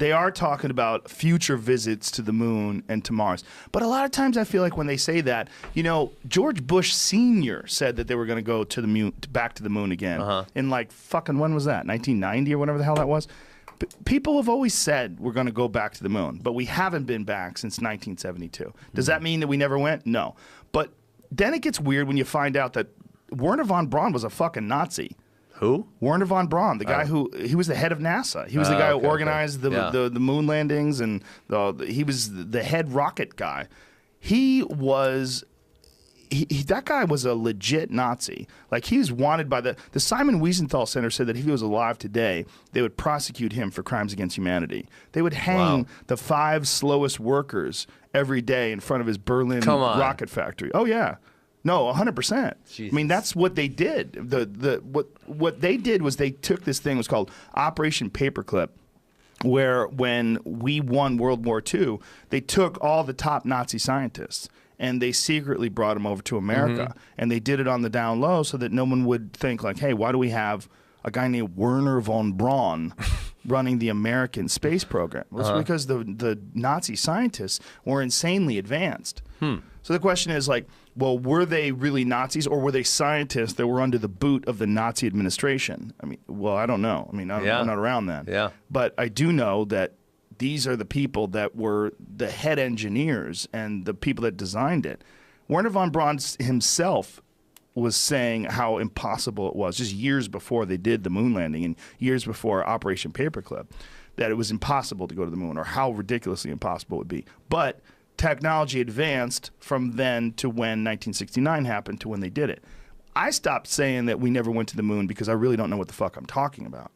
they are talking about future visits to the moon and to Mars. But a lot of times I feel like when they say that, George Bush Sr. said that they were going to go to the moon, back to the moon again. In like fucking, when was that? 1990 or whatever the hell that was? People have always said we're going to go back to the moon, but we haven't been back since 1972. Does that mean that we never went? No. But then it gets weird when you find out that Wernher von Braun was a fucking Nazi. Who? Wernher von Braun, the guy he was the head of NASA. He was the guy who organized the moon landings, and he was the head rocket guy. That guy was a legit Nazi. Like, he was wanted by the Simon Wiesenthal Center said that if he was alive today, they would prosecute him for crimes against humanity. They would hang the 5 slowest workers every day in front of his Berlin rocket factory. Oh yeah. No, 100%. I mean, that's what they did. What they did was they took this thing, it was called Operation Paperclip, where when we won World War II, they took all the top Nazi scientists and they secretly brought them over to America. And they did it on the down low so that no one would think like, hey, why do we have a guy named Wernher von Braun running the American space program? Well, it's because the Nazi scientists were insanely advanced. So the question is like, well, were they really Nazis, or were they scientists that were under the boot of the Nazi administration? I mean, well, I don't know. I mean, I'm not around then. Yeah. But I do know that these are the people that were the head engineers and the people that designed it. Wernher von Braun himself was saying how impossible it was, just years before they did the moon landing and years before Operation Paperclip, that it was impossible to go to the moon, or how ridiculously impossible it would be. But technology advanced from then to when 1969 happened to when they did it. I stopped saying that we never went to the moon because I really don't know what the fuck I'm talking about.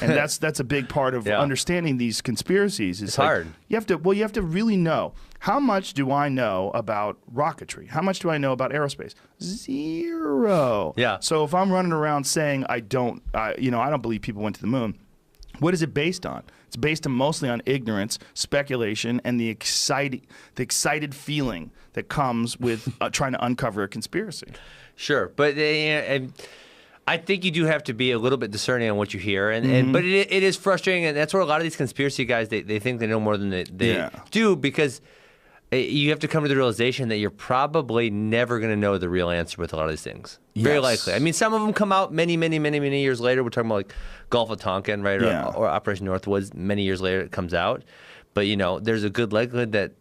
And that's a big part of understanding these conspiracies. It's like, hard. You have to really know, how much do I know about rocketry? How much do I know about aerospace? Zero. Yeah. So if I'm running around saying I don't believe people went to the moon, what is it based on? It's based mostly on ignorance, speculation, and the excited feeling that comes with trying to uncover a conspiracy. Sure, but I think you do have to be a little bit discerning on what you hear, but it is frustrating, and that's where a lot of these conspiracy guys they think they know more than they do, because you have to come to the realization that you're probably never going to know the real answer with a lot of these things. Very likely. I mean, some of them come out many years later. We're talking about like Gulf of Tonkin, right, or Operation Northwoods. Many years later, it comes out, but there's a good likelihood that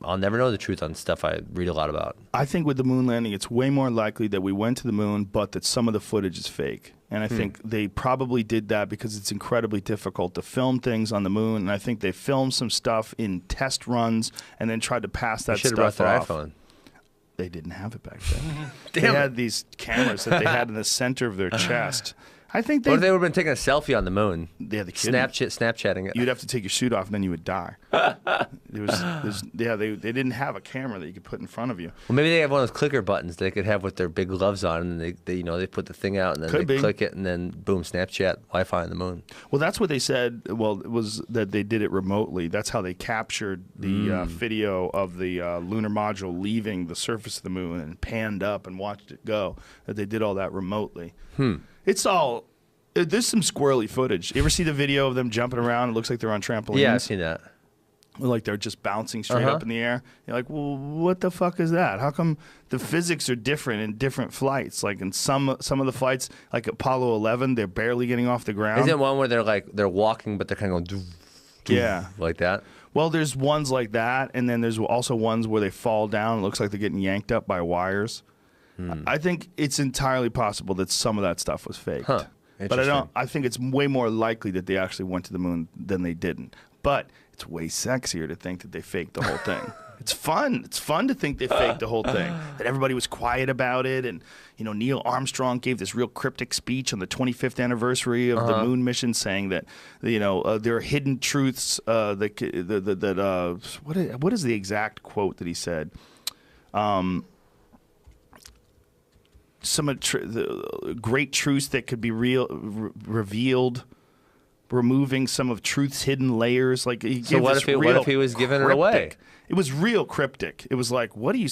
I'll never know the truth on stuff I read a lot about. I think with the moon landing, it's way more likely that we went to the moon, but that some of the footage is fake. And I think they probably did that because it's incredibly difficult to film things on the moon. And I think they filmed some stuff in test runs and then tried to pass that stuff off. Should have brought their iPhone. They didn't have it back then. They had these cameras that they had in the center of their chest. I think What if they would have been taking a selfie on the moon? Yeah, the Snapchatting it. You'd have to take your suit off and then you would die. They didn't have a camera that you could put in front of you. Well, maybe they have one of those clicker buttons they could have with their big gloves on, and they put the thing out and then they click it, and then boom, Snapchat, Wi-Fi on the moon. Well, that's what they said. Well, it was that they did it remotely. That's how they captured the video of the lunar module leaving the surface of the moon and panned up and watched it go. That they did all that remotely. It's all. There's some squirrely footage. You ever see the video of them jumping around? It looks like they're on trampolines. Yeah, I've seen that. Like they're just bouncing straight up in the air. You're like, well, what the fuck is that? How come the physics are different in different flights? Like in some of the flights, like Apollo 11, they're barely getting off the ground. Isn't it one where they're walking, but they're kind of going, like that? Well, there's ones like that, and then there's also ones where they fall down. It looks like they're getting yanked up by wires. I think it's entirely possible that some of that stuff was faked. But I think it's way more likely that they actually went to the moon than they didn't. But it's way sexier to think that they faked the whole thing. It's fun. It's fun to think they faked the whole thing. That everybody was quiet about it, and Neil Armstrong gave this real cryptic speech on the 25th anniversary of the moon mission, saying that there are hidden truths. What is the exact quote that he said? Some of the great truths that could be revealed, removing some of truth's hidden layers. Like so what if he was giving it away? It was real cryptic. It was like, what do you?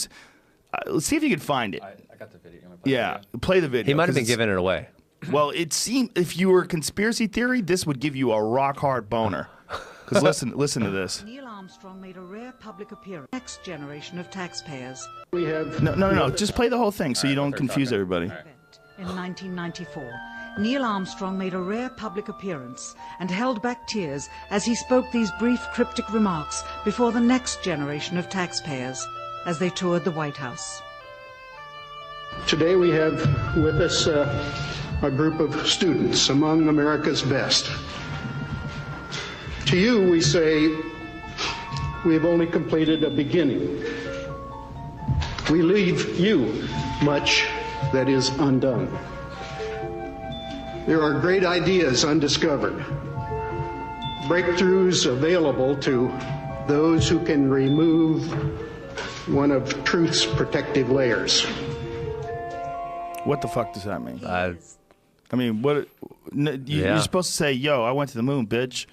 Let's see if you can find it. I got the video. Play the video. He might have been giving it away. Well, it seemed if you were a conspiracy theory, this would give you a rock hard boner. Because listen to this. Neil Armstrong made a rare public appearance. Next generation of taxpayers. We have No. Just play the whole thing so you don't confuse everybody. In 1994, Neil Armstrong made a rare public appearance and held back tears as he spoke these brief cryptic remarks before the next generation of taxpayers as they toured the White House. today we have with us a group of students among America's best. To you, we say, we have only completed a beginning. We leave you much that is undone. There are great ideas undiscovered, breakthroughs available to those who can remove one of truth's protective layers. What the fuck does that mean? I mean, what? You're supposed to say, "Yo, I went to the moon, bitch."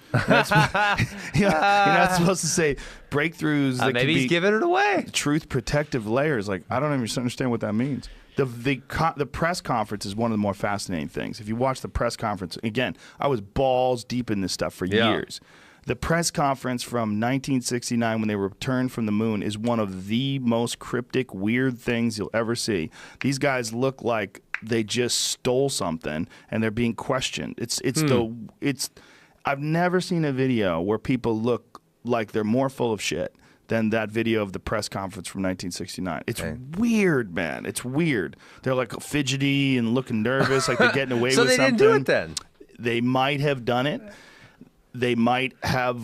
You're not supposed to say breakthroughs. That maybe could he's giving it away. Truth protective layers. Like, I don't even understand what that means. The press conference is one of the more fascinating things. If you watch the press conference, again, I was balls deep in this stuff for years. The press conference from 1969 when they returned from the moon is one of the most cryptic, weird things you'll ever see. These guys look like they just stole something and they're being questioned. I've never seen a video where people look like they're more full of shit than that video of the press conference from 1969. It's weird, man. It's weird. They're like fidgety and looking nervous, like they're getting away with something. So they didn't do it then? They might have done it. They might have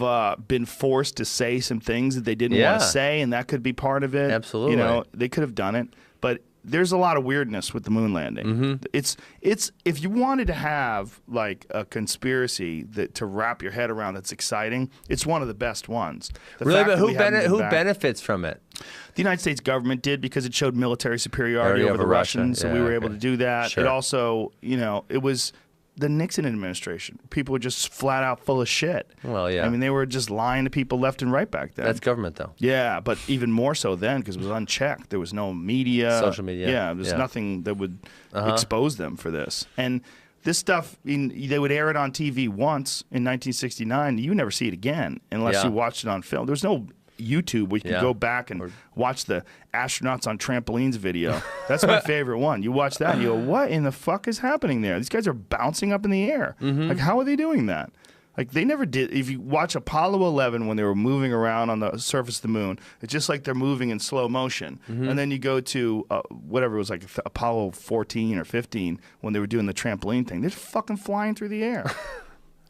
been forced to say some things that they didn't want to say, and that could be part of it. Absolutely. You know, they could have done it. But there's a lot of weirdness with the moon landing. It's if you wanted to have like a conspiracy to wrap your head around that's exciting, it's one of the best ones. Really, but who benefits from it? The United States government did because it showed military superiority over the Russians, so we were able to do that. Sure. It also, you know, it was the Nixon administration. People were just flat out full of shit. Well, yeah. I mean, they were just lying to people left and right back then. That's government, though. Yeah, but even more so then because it was unchecked. There was no media. Social media. Yeah, there's nothing that would expose them for this. And this stuff, they would air it on TV once in 1969. You would never see it again unless you watched it on film. There was no YouTube where you could go back and watch the astronauts on trampolines video. That's my favorite one. You watch that and you go, what in the fuck is happening there? These guys are bouncing up in the air. Like, how are they doing that? Like, they never did. If you watch Apollo 11 when they were moving around on the surface of the moon, it's just like they're moving in slow motion. And then you go to whatever it was, like Apollo 14 or 15 when they were doing the trampoline thing. They're fucking flying through the air.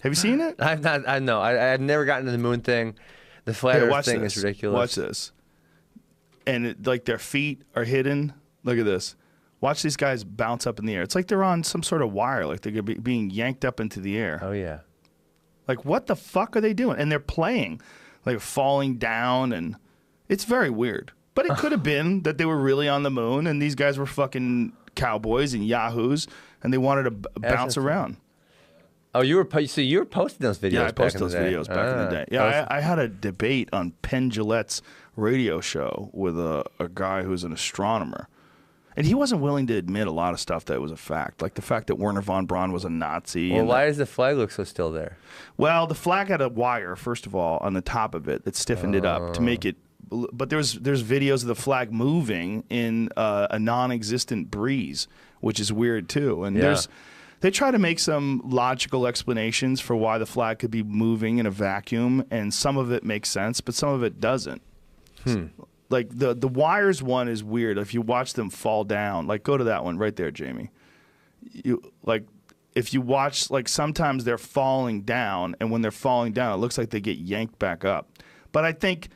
Have you seen it? I've not. I know. I've never gotten to the moon thing. The flat Earth thing is ridiculous. Watch this. And like their feet are hidden. Look at this. Watch these guys bounce up in the air. It's like they're on some sort of wire, like they're being yanked up into the air. Oh, yeah. Like, what the fuck are they doing? And they're playing, like falling down, and it's very weird. But it could have been that they were really on the moon, and these guys were fucking cowboys and yahoos, and they wanted to bounce around. Oh, you were posting those videos. Yeah, I posted those videos back in the day. Yeah, I had a debate on Penn Jillette's radio show with a guy who's an astronomer, and he wasn't willing to admit a lot of stuff that was a fact, like the fact that Werner von Braun was a Nazi. Well, why does the flag look so still there? Well, the flag had a wire, first of all, on the top of it that stiffened it up to make it. But there's videos of the flag moving in a non-existent breeze, which is weird too. And they try to make some logical explanations for why the flag could be moving in a vacuum, and some of it makes sense, but some of it doesn't. Like the wires one is weird. If you watch them fall down, like go to that one right there, Jamie. If you watch, like sometimes they're falling down, and when they're falling down, it looks like they get yanked back up. But I think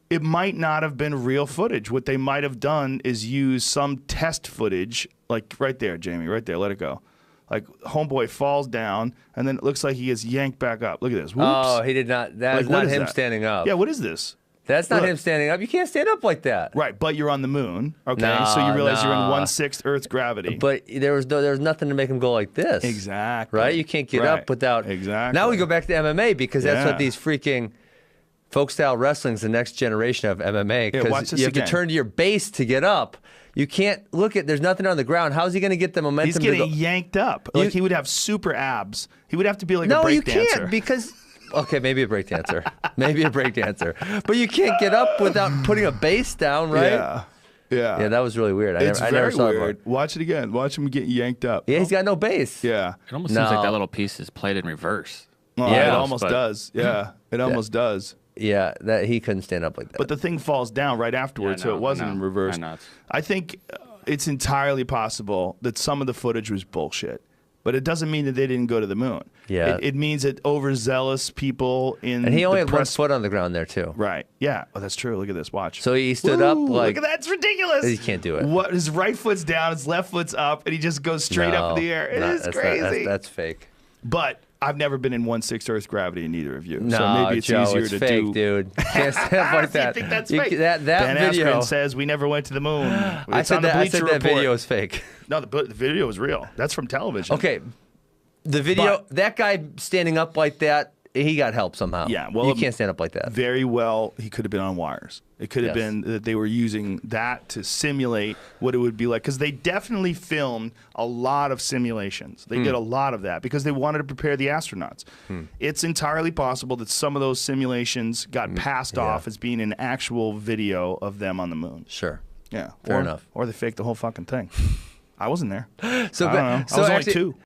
it might not have been real footage. What they might have done is use some test footage, like right there, Jamie, right there. Let it go. Like, homeboy falls down, and then it looks like he gets yanked back up. Look at this. Whoops. Oh, he did not. That's not him standing up. Yeah, what is this? That's not him standing up. You can't stand up like that. Right, but you're on the moon, okay? So you realize you're in 1/6 Earth's gravity. But there was nothing to make him go like this. Exactly. Right? You can't get up without... Exactly. Now we go back to MMA, because that's what these freaking... Folk-style wrestling's the next generation of MMA, because you have to turn to your base to get up. You can't look at. There's nothing on the ground. How's he going to get the momentum? He's getting yanked up. Like he would have super abs. He would have to be like a breakdancer. No, you can't, because Okay, maybe a breakdancer. Maybe a breakdancer. But you can't get up without putting a base down, right? Yeah. Yeah. Yeah, that was really weird. It's I very never saw weird. it. Watch it again. Watch him get yanked up. Yeah, he's got no base. Yeah. It almost seems like that little piece is played in reverse. Oh, Yeah, it almost but- does. Yeah. It almost does. Yeah, that he couldn't stand up like that. But the thing falls down right afterwards, Yeah, I so it know, wasn't I know, in reverse. I know. I think it's entirely possible that some of the footage was bullshit. But it doesn't mean that they didn't go to the moon. Yeah. It means that overzealous people in and he only the had one press... foot on the ground there too. Right. Yeah. Oh, that's true. Look at this. Watch. So he stood up Woo! like Look at that. It's ridiculous. He can't do it. What? His right foot's down, his left foot's up, and he just goes straight up in the air. It is crazy. That's fake. But I've never been in 1/6 Earth gravity in either of you. No, so maybe it's Joe, easier it's to fake, do. dude. Can't stand up like that. You think that's You- fake? That Ben video. Askren says we never went to the moon. I It's said on the that. I Bleacher said that Report. video is fake. No, the video is real. That's from television. Okay, the video. But- that guy standing up like that, he got help somehow. Yeah, well, you can't stand up like that. Very well, he could have been on wires. It could have Yes. been that they were using that to simulate what it would be like. Because they definitely filmed a lot of simulations. They did a lot of that because they wanted to prepare the astronauts. It's entirely possible that some of those simulations got passed off as being an actual video of them on the moon. Sure. Yeah, Fair enough. Or they faked the whole fucking thing. I wasn't there. So, I don't know. so I was actually, only 2.